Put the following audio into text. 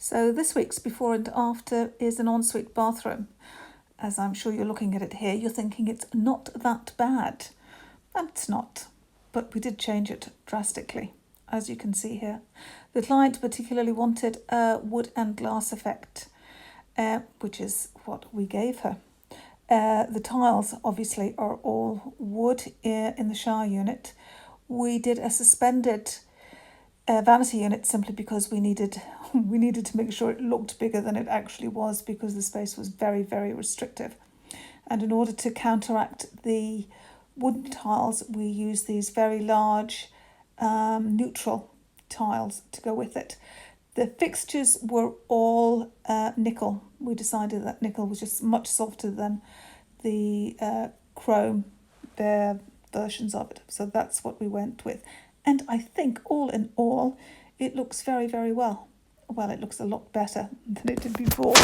So this week's before and after is an ensuite bathroom. As I'm sure you're looking at it here, you're thinking it's not that bad. And it's not, but we did change it drastically, as you can see here. The client particularly wanted a wood and glass effect, which is what we gave her. The tiles obviously are all wood in the shower unit. We did a suspended vanity unit simply because we needed to make sure it looked bigger than it actually was, because the space was very, very restrictive. And in order to counteract the wooden tiles, we used these very large neutral tiles to go with it. The fixtures were all nickel. We decided that nickel was just much softer than the chrome, their versions of it. So that's what we went with. And I think all in all, it looks very, very well. Well, it looks a lot better than it did before.